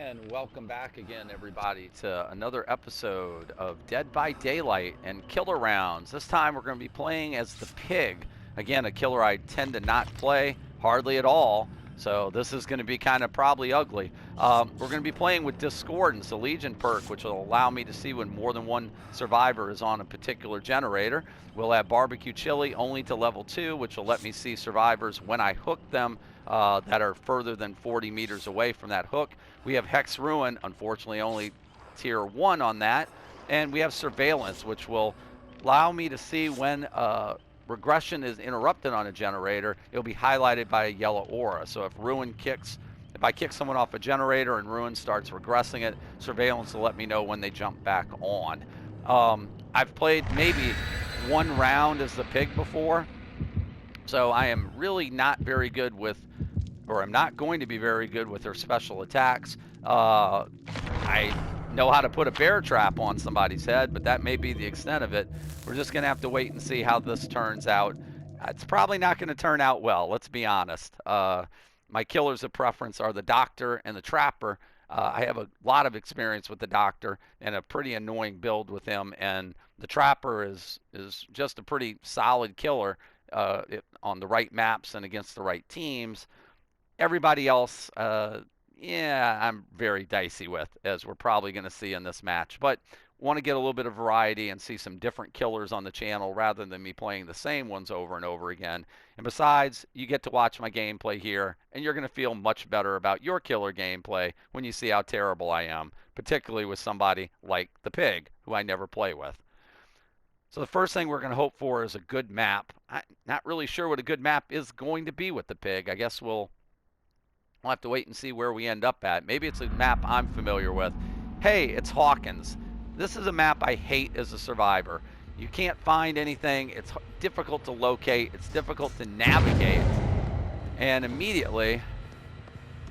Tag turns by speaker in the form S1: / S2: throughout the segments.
S1: And welcome back again, everybody, to another episode of Dead by Daylight and Killer Rounds. This time we're going to be playing as the Pig. Again, a killer I tend to not play hardly at all, so this is going to be kind of probably ugly. We're going to be playing with Discordance, a Legion perk, which will allow me to see when more than one survivor is on a particular generator. We'll have Barbecue Chili only to level 2, which will let me see survivors when I hook them that are further than 40 meters away from that hook. We have Hex Ruin, unfortunately only tier 1 on that. And we have Surveillance, which will allow me to see when regression is interrupted on a generator. It'll be highlighted by a yellow aura. So if I kick someone off a generator and Ruin starts regressing it, Surveillance will let me know when they jump back on. I've played maybe one round as the Pig before, so I am really not very good with, or I'm not going to be very good with their special attacks. I know how to put a bear trap on somebody's head, but that may be the extent of it. We're just going to have to wait and see how this turns out. It's probably not going to turn out well, let's be honest. My killers of preference are the Doctor and the Trapper. I have a lot of experience with the Doctor and a pretty annoying build with him, and the Trapper is just a pretty solid killer on the right maps and against the right teams. Everybody else, yeah, I'm very dicey with, as we're probably going to see in this match. But want to get a little bit of variety and see some different killers on the channel rather than me playing the same ones over and over again. And besides, you get to watch my gameplay here, and you're going to feel much better about your killer gameplay when you see how terrible I am, particularly with somebody like the Pig, who I never play with. So the first thing we're going to hope for is a good map. I'm not really sure what a good map is going to be with the Pig. I guess we'll have to wait and see where we end up at. Maybe it's a map I'm familiar with. Hey, it's Hawkins. This is a map I hate as a survivor. You can't find anything. It's difficult to locate. It's difficult to navigate. And immediately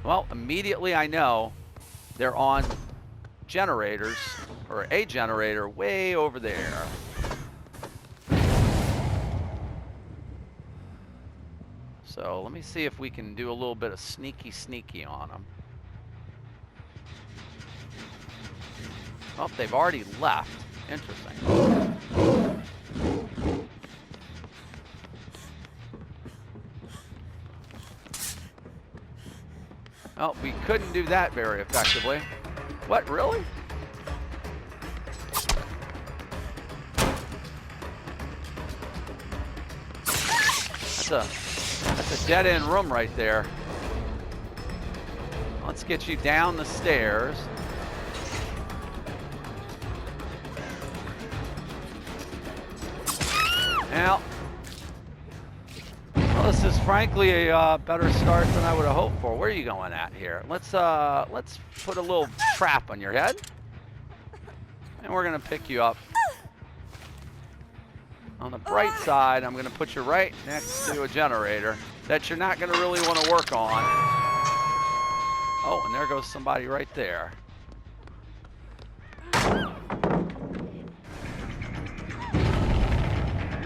S1: I know they're on generators, or a generator way over there. So let me see if we can do a little bit of sneaky on them. Oh, they've already left. Interesting. Oh, we couldn't do that very effectively. What, really? That's a dead-end room right there. Let's get you down the stairs. Now, well, this is frankly a better start than I would have hoped for. Where are you going at here? Let's put a little trap on your head, and we're gonna pick you up. On the bright side, I'm going to put you right next to a generator that you're not going to really want to work on. Oh, and there goes somebody right there.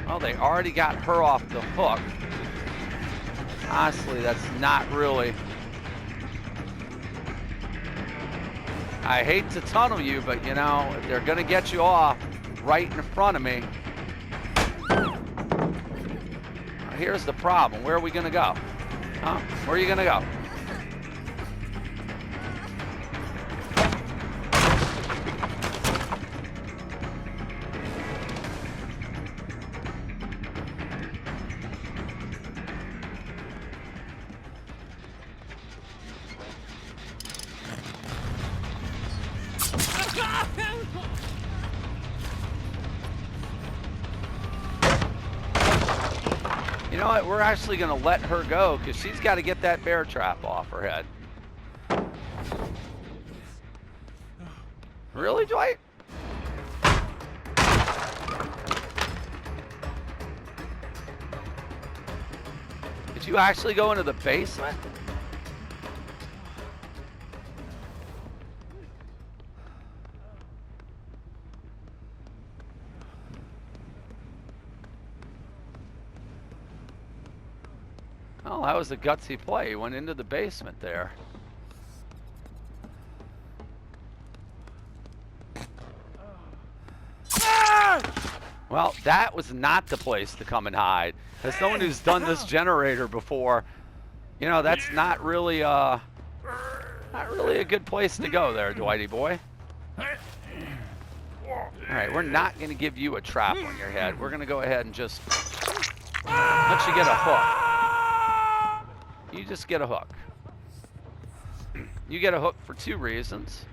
S1: Oh, they already got her off the hook. Honestly, that's not really... I hate to tunnel you, but you know, if they're going to get you off right in front of me... Here's the problem. Where are we going to go? Huh? Where are you going to go? You know what? We're actually going to let her go because she's got to get that bear trap off her head. Really, Dwight? Did you actually go into the basement? Oh, that was a gutsy play. He went into the basement there. Well, that was not the place to come and hide. As someone who's done this generator before, you know, that's not really a good place to go there, Dwighty boy. All right, we're not going to give you a trap on your head. We're going to go ahead and just let you get a hook. You just get a hook. You get a hook for 2 reasons.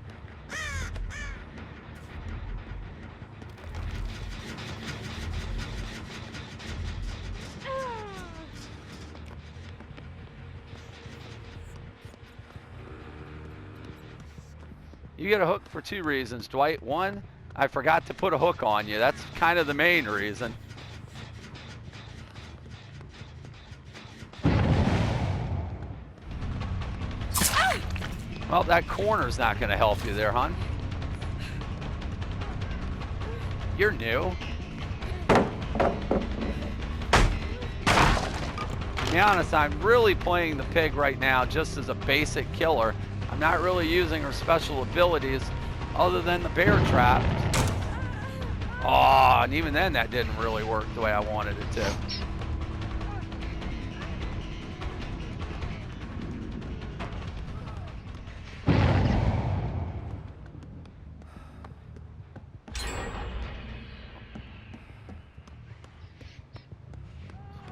S1: You get a hook for 2 reasons, Dwight. 1, I forgot to put a hook on you. That's kind of the main reason. Well, that corner's not going to help you there, hon. You're new. To be honest, I'm really playing the pig right now just as a basic killer. I'm not really using her special abilities other than the bear trap. Oh, and even then that didn't really work the way I wanted it to.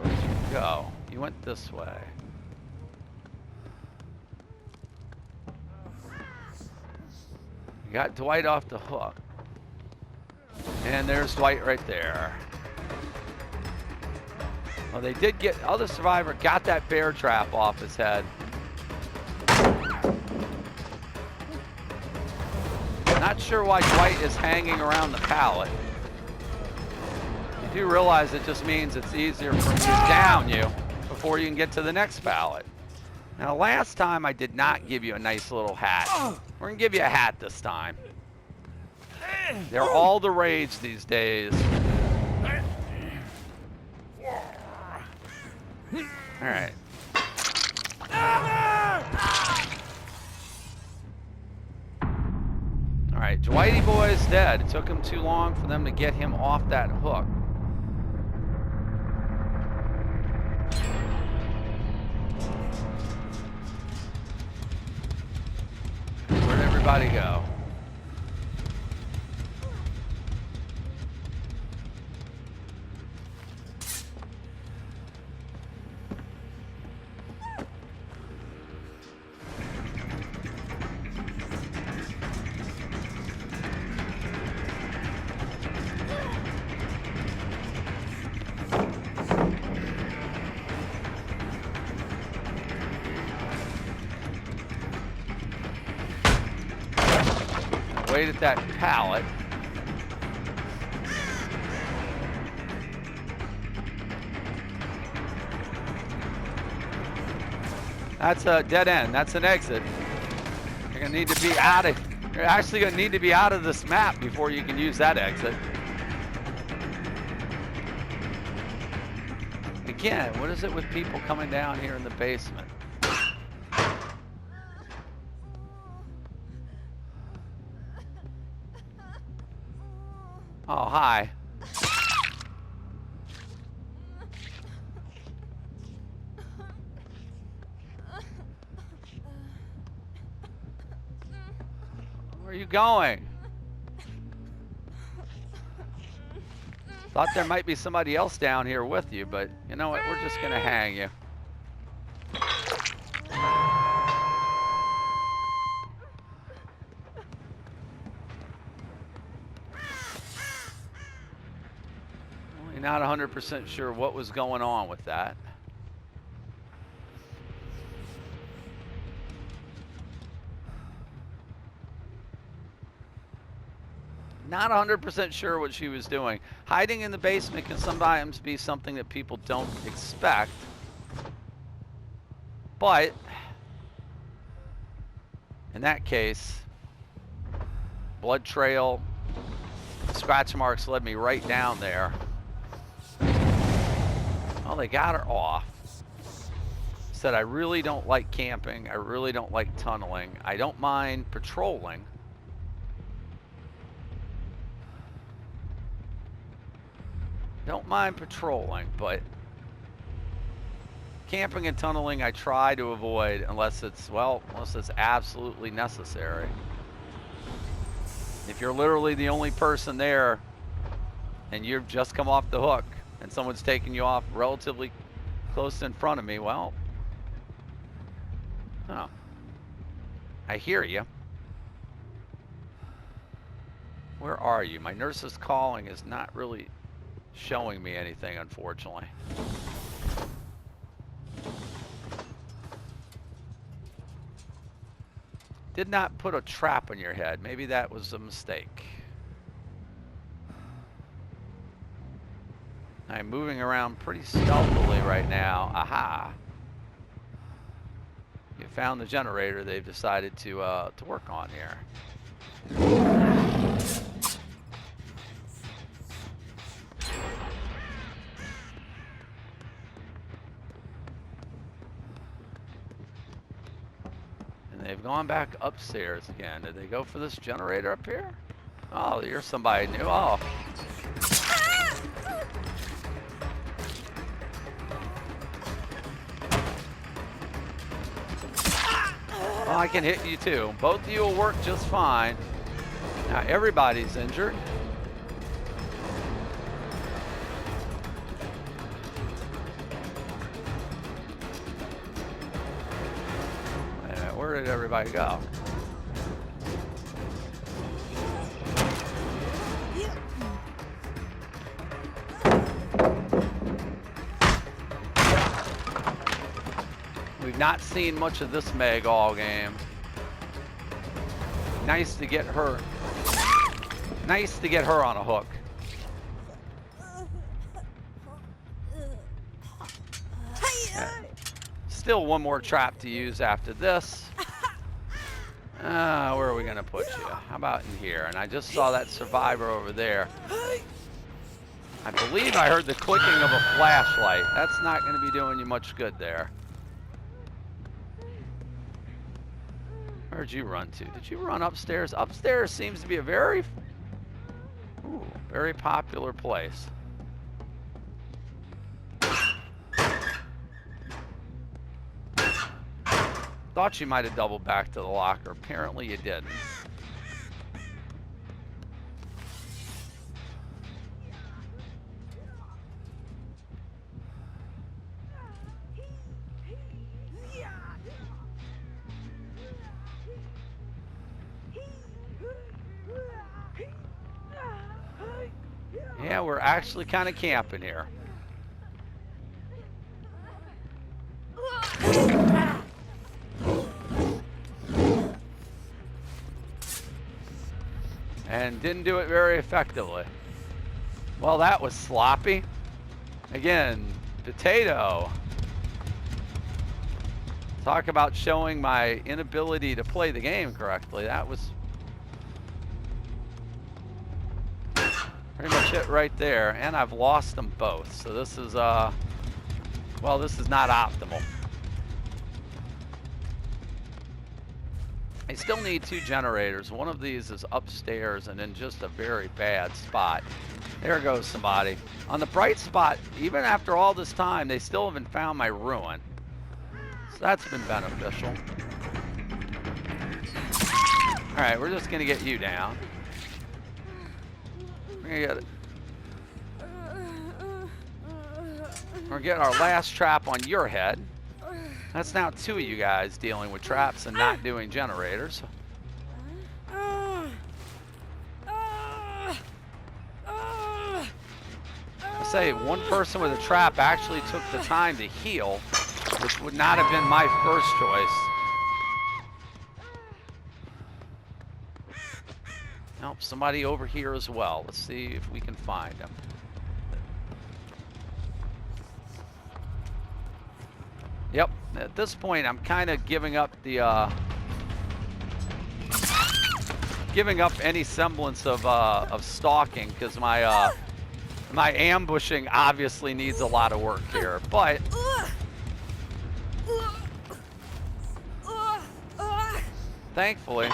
S1: Where'd you go? You went this way. Got Dwight off the hook. And there's Dwight right there. Well, they did get, other survivor got that bear trap off his head. Not sure why Dwight is hanging around the pallet. You do realize it just means it's easier for him to down you before you can get to the next pallet. Now, last time I did not give you a nice little hat. We're going to give you a hat this time. They're all the rage these days. All right. All right, Dwighty boy's dead. It took him too long for them to get him off that hook. Where'd everybody go? Wait at that pallet. That's a dead end. That's an exit. You're gonna need to be out of. You're actually gonna need to be out of this map before you can use that exit. Again, what is it with people coming down here in the basement? Oh, hi. Where are you going? Thought there might be somebody else down here with you, but you know what? We're just gonna hang you. Not 100% sure what was going on with that. Not 100% sure what she was doing. Hiding in the basement can sometimes be something that people don't expect. But in that case, blood trail, scratch marks led me right down there. Well, they got her off. Said, I really don't like camping. I really don't like tunneling. I don't mind patrolling. Don't mind patrolling, but camping and tunneling I try to avoid unless it's absolutely necessary. If you're literally the only person there and you've just come off the hook and someone's taking you off relatively close in front of me, well, oh, I hear you. Where are you? My nurse's calling is not really showing me anything, unfortunately. Did not put a trap on your head. Maybe that was a mistake. I'm moving around pretty stealthily right now. Aha. You found the generator they've decided to work on here. They've gone back upstairs again. Did they go for this generator up here? Oh, you're somebody new. Oh. Well, I can hit you too. Both of you will work just fine. Now everybody's injured. Where did everybody go? We've not seen much of this Meg all game. Nice to get her. Nice to get her on a hook. Still one more trap to use after this. Where are we gonna put you? How about in here? And I just saw that survivor over there. I believe I heard the clicking of a flashlight. That's not gonna be doing you much good there. Where'd you run to? Did you run upstairs? Upstairs seems to be a very popular place. Thought you might have doubled back to the locker. Apparently you didn't. Yeah, we're actually kind of camping here. And didn't do it very effectively. Well, that was sloppy. Again, potato. Talk about showing my inability to play the game correctly. That was pretty much it right there. And I've lost them both. So this is, well, this is not optimal. I still need 2 generators. One of these is upstairs and in just a very bad spot. There goes somebody. On the bright spot, even after all this time, they still haven't found my ruin. So that's been beneficial. All right, we're just gonna get you down. We're gonna get it. We're gonna get our last trap on your head. That's now 2 of you guys dealing with traps and not doing generators. I say one person with a trap actually took the time to heal, which would not have been my first choice. Nope, somebody over here as well. Let's see if we can find them. Yep, at this point I'm kind of giving up the any semblance of stalking, because my my ambushing obviously needs a lot of work here. But thankfully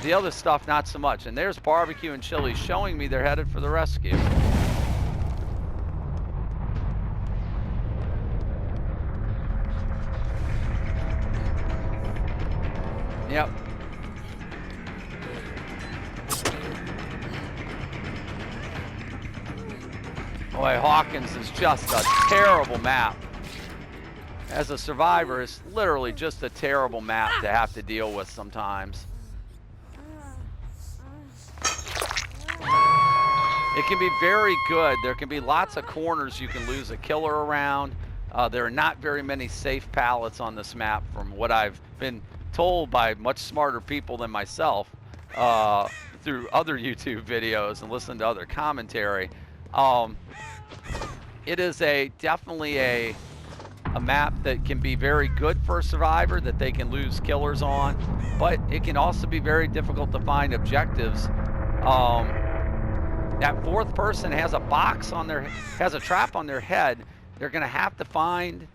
S1: The other stuff, not so much. And there's barbecue and chili showing me they're headed for the rescue. Yep. Boy, Hawkins is just a terrible map. As a survivor, it's literally just a terrible map to have to deal with sometimes. It can be very good. There can be lots of corners you can lose a killer around. There are not very many safe pallets on this map from what I've been told by much smarter people than myself through other YouTube videos and listening to other commentary. It is definitely a map that can be very good for a survivor that they can lose killers on, but it can also be very difficult to find objectives. That fourth person has a box on has a trap on their head. They're going to have to find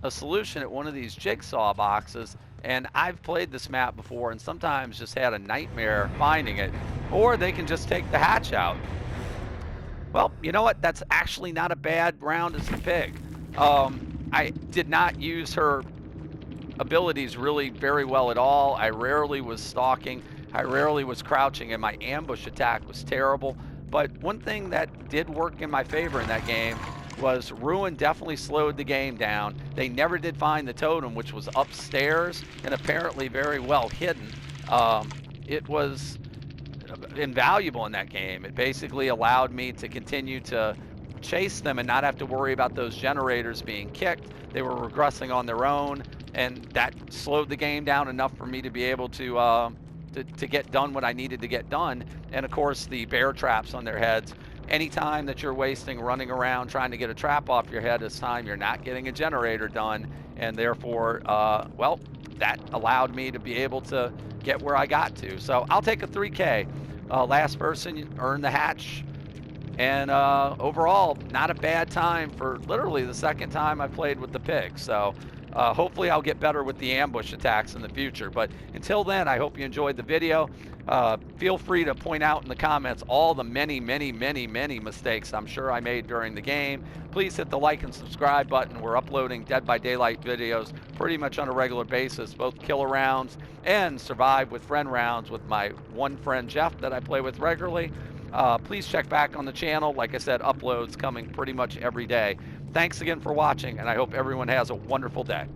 S1: a solution at one of these jigsaw boxes. And I've played this map before and sometimes just had a nightmare finding it. Or they can just take the hatch out. Well, you know what? That's actually not a bad round as the pig. I did not use her abilities really very well at all. I rarely was stalking. I rarely was crouching, and my ambush attack was terrible. But one thing that did work in my favor in that game was Ruin definitely slowed the game down. They never did find the totem, which was upstairs and apparently very well hidden. It was invaluable in that game. It basically allowed me to continue to chase them and not have to worry about those generators being kicked. They were regressing on their own, and that slowed the game down enough for me to be able to get done what I needed to get done. And of course, the bear traps on their heads. Anytime that you're wasting running around trying to get a trap off your head, it's time you're not getting a generator done, and therefore, well, that allowed me to be able to get where I got to. So I'll take a 3K. Last person earned the hatch. And overall, not a bad time for literally the second time I played with the pig. So hopefully I'll get better with the ambush attacks in the future. But until then, I hope you enjoyed the video. Feel free to point out in the comments all the many mistakes I'm sure I made during the game. Please hit the like and subscribe button. We're uploading Dead by Daylight videos pretty much on a regular basis, both killer rounds and survive with friend rounds with my one friend Jeff that I play with regularly. Please check back on the channel. Like I said, uploads coming pretty much every day. Thanks again for watching, and I hope everyone has a wonderful day.